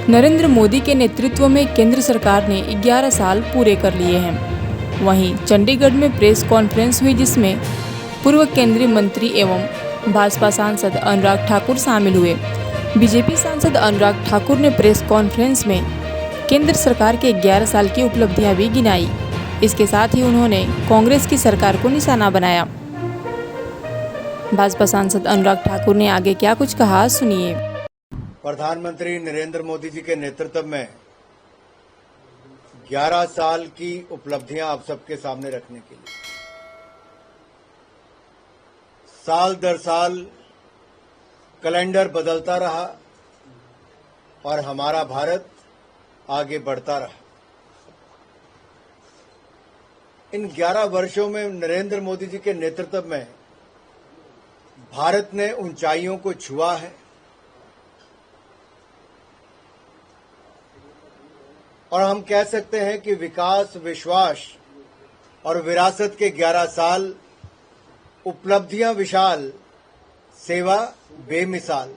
नरेंद्र मोदी के नेतृत्व में केंद्र सरकार ने 11 साल पूरे कर लिए हैं। वहीं चंडीगढ़ में प्रेस कॉन्फ्रेंस हुई जिसमें पूर्व केंद्रीय मंत्री एवं भाजपा सांसद अनुराग ठाकुर शामिल हुए। बीजेपी सांसद अनुराग ठाकुर ने प्रेस कॉन्फ्रेंस में केंद्र सरकार के 11 साल की उपलब्धियां भी गिनाई। इसके साथ ही उन्होंने कांग्रेस की सरकार को निशाना बनाया। भाजपा सांसद अनुराग ठाकुर ने आगे क्या कुछ कहा, सुनिए। प्रधानमंत्री नरेंद्र मोदी जी के नेतृत्व में 11 साल की उपलब्धियां आप सबके सामने रखने के लिए साल दर साल कैलेंडर बदलता रहा और हमारा भारत आगे बढ़ता रहा। इन 11 वर्षों में नरेंद्र मोदी जी के नेतृत्व में भारत ने ऊंचाइयों को छुआ है और हम कह सकते हैं कि विकास, विश्वास और विरासत के 11 साल, उपलब्धियां विशाल, सेवा बेमिसाल।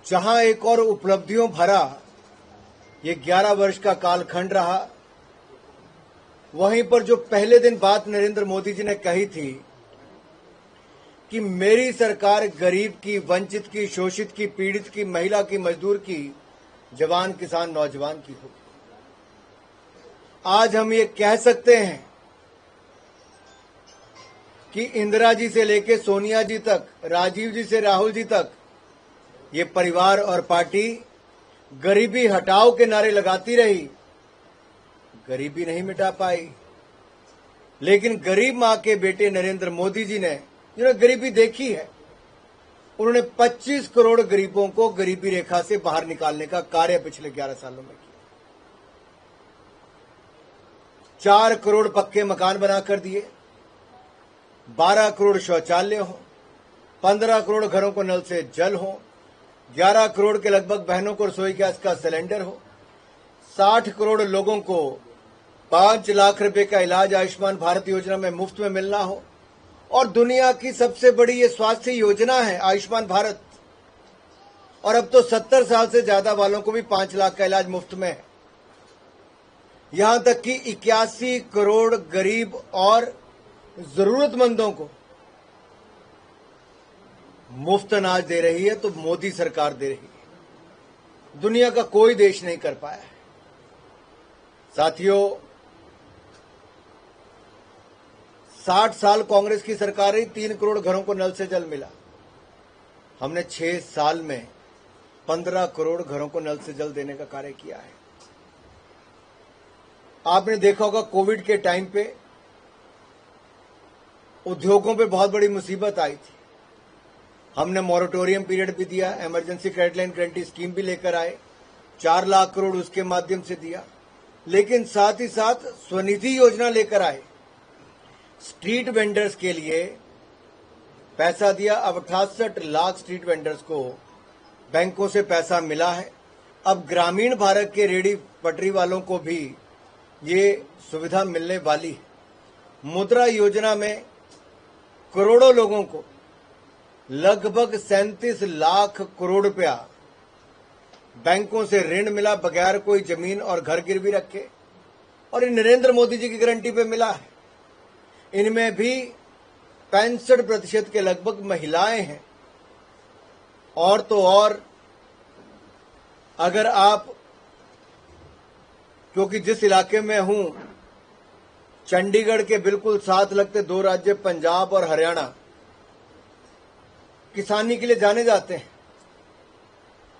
जहां एक और उपलब्धियों भरा ये 11 वर्ष का कालखंड रहा, वहीं पर जो पहले दिन बात नरेंद्र मोदी जी ने कही थी कि मेरी सरकार गरीब की, वंचित की, शोषित की, पीड़ित की, महिला की, मजदूर की, जवान, किसान, नौजवान की हो। आज हम ये कह सकते हैं कि इंदिरा जी से लेकर सोनिया जी तक, राजीव जी से राहुल जी तक, ये परिवार और पार्टी गरीबी हटाओ के नारे लगाती रही, गरीबी नहीं मिटा पाई। लेकिन गरीब मां के बेटे नरेंद्र मोदी जी ने, जिन्होंने गरीबी देखी है, उन्होंने 25 करोड़ गरीबों को गरीबी रेखा से बाहर निकालने का कार्य पिछले 11 सालों में किया। 4 करोड़ पक्के मकान बनाकर दिए, 12 करोड़ शौचालय हो, 15 करोड़ घरों को नल से जल हो, 11 करोड़ के लगभग बहनों को रसोई गैस का सिलेंडर हो, 60 करोड़ लोगों को 5 लाख रुपए का इलाज आयुष्मान भारत योजना में मुफ्त में मिलना हो, और दुनिया की सबसे बड़ी ये स्वास्थ्य योजना है आयुष्मान भारत। और अब तो 70 साल से ज्यादा वालों को भी 5 लाख का इलाज मुफ्त में है। यहां तक कि 81 करोड़ गरीब और जरूरतमंदों को मुफ्त अनाज दे रही है, तो मोदी सरकार दे रही है। दुनिया का कोई देश नहीं कर पाया है। साथियों, 60 साल कांग्रेस की सरकार रही, 3 करोड़ घरों को नल से जल मिला। हमने 6 साल में 15 करोड़ घरों को नल से जल देने का कार्य किया है। आपने देखा होगा कोविड के टाइम पे उद्योगों पे बहुत बड़ी मुसीबत आई थी। हमने मॉरेटोरियम पीरियड भी दिया, emergency credit line guarantee scheme भी लेकर आए, 4 लाख करोड़ उसके माध्यम से दिया। लेकिन साथ ही साथ स्वनिधि योजना लेकर आए, स्ट्रीट वेंडर्स के लिए पैसा दिया। अब 68 लाख स्ट्रीट वेंडर्स को बैंकों से पैसा मिला है। अब ग्रामीण भारत के रेहड़ी पटरी वालों को भी ये सुविधा मिलने वाली है। मुद्रा योजना में करोड़ों लोगों को लगभग 37 लाख करोड़ रुपया बैंकों से ऋण मिला, बगैर कोई जमीन और घर गिरवी रखे, और ये नरेंद्र मोदी जी की गारंटी पे मिला है। इनमें भी 65% के लगभग महिलाएं हैं। और तो और, अगर आप, क्योंकि जिस इलाके में हूं, चंडीगढ़ के बिल्कुल साथ लगते 2 राज्य पंजाब और हरियाणा किसानी के लिए जाने जाते हैं,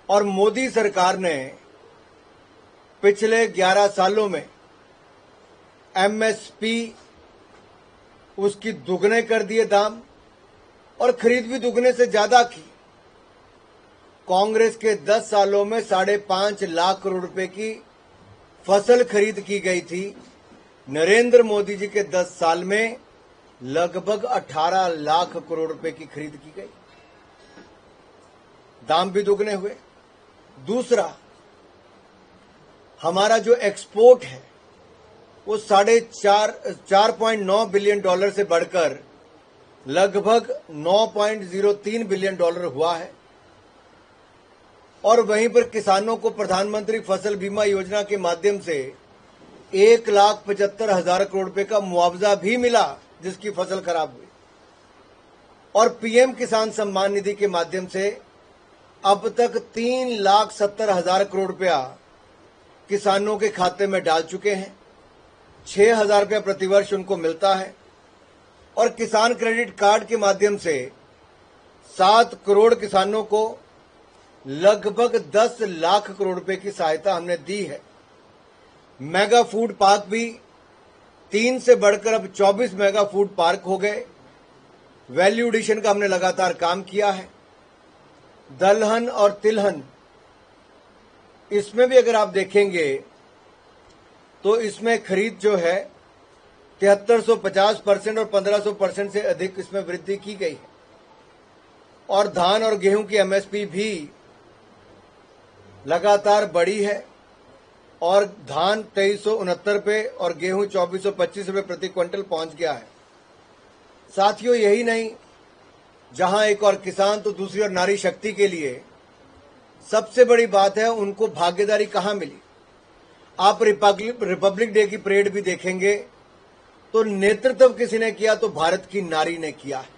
और मोदी सरकार ने पिछले 11 सालों में एमएसपी उसकी दुगने कर दिए दाम, और खरीद भी दुगने से ज्यादा की। कांग्रेस के 10 सालों में 5.5 लाख करोड़ रुपए की फसल खरीद की गई थी। नरेंद्र मोदी जी के 10 साल में लगभग 18 लाख करोड़ रुपए की खरीद की गई, दाम भी दुगने हुए। दूसरा, हमारा जो एक्सपोर्ट है वो 4.9 बिलियन डॉलर से बढ़कर लगभग 9.03 बिलियन डॉलर हुआ है। और वहीं पर किसानों को प्रधानमंत्री फसल बीमा योजना के माध्यम से 1,75,000 करोड़ रुपए का मुआवजा भी मिला जिसकी फसल खराब हुई। और पीएम किसान सम्मान निधि के माध्यम से अब तक 3,70,000 करोड़ रुपया किसानों के खाते में डाल चुके हैं। 6,000 रुपया प्रतिवर्ष उनको मिलता है। और किसान क्रेडिट कार्ड के माध्यम से 7 करोड़ किसानों को लगभग 10 लाख करोड़ रुपए की सहायता हमने दी है। मेगा फूड पार्क भी 3 से बढ़कर अब 24 मेगा फूड पार्क हो गए। वैल्यू एडिशन का हमने लगातार काम किया है। दलहन और तिलहन, इसमें भी अगर आप देखेंगे तो इसमें खरीद जो है 7350% और 1500% से अधिक इसमें वृद्धि की गई है। और धान और गेहूं की एमएसपी भी लगातार बढ़ी है और धान 2369 पे और गेहूं 2425 रुपये प्रति क्विंटल पहुंच गया है। साथियों, यही नहीं, जहां एक और किसान तो दूसरी ओर नारी शक्ति के लिए सबसे बड़ी बात है उनको भागीदारी कहां मिली। आप रिपब्लिक डे की परेड भी देखेंगे तो नेतृत्व किसी ने किया तो भारत की नारी ने किया है।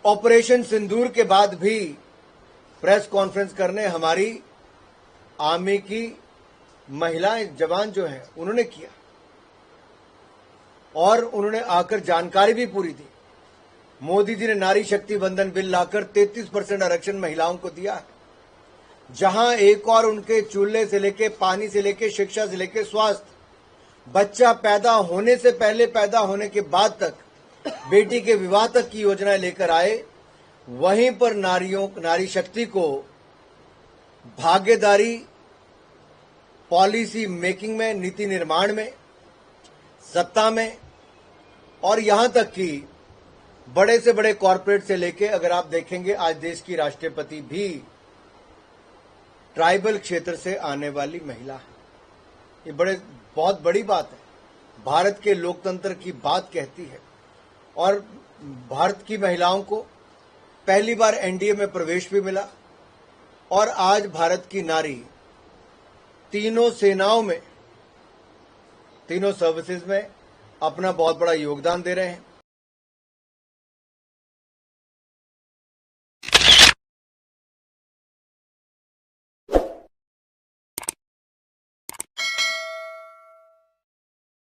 ऑपरेशन सिंदूर के बाद भी प्रेस कॉन्फ्रेंस करने हमारी आर्मी की महिलाएं जवान जो हैं उन्होंने किया और उन्होंने आकर जानकारी भी पूरी दी। मोदी जी ने नारी शक्ति वंदन बिल लाकर 33% आरक्षण महिलाओं को दिया है, जहां एक और उनके चूल्हे से लेके पानी से लेके शिक्षा से लेके स्वास्थ्य, बच्चा पैदा होने से पहले पैदा होने के बाद तक, बेटी के विवाह तक की योजनाएं लेकर आए। वहीं पर नारी शक्ति को भागीदारी पॉलिसी मेकिंग में, नीति निर्माण में, सत्ता में और यहां तक कि बड़े से बड़े कॉरपोरेट से लेके अगर आप देखेंगे आज देश की राष्ट्रपति भी ट्राइबल क्षेत्र से आने वाली महिला है। ये बहुत बड़ी बात है, भारत के लोकतंत्र की बात कहती है। और भारत की महिलाओं को पहली बार एनडीए में प्रवेश भी मिला और आज भारत की नारी तीनों सेनाओं में, तीनों सर्विसेज में अपना बहुत बड़ा योगदान दे रहे हैं।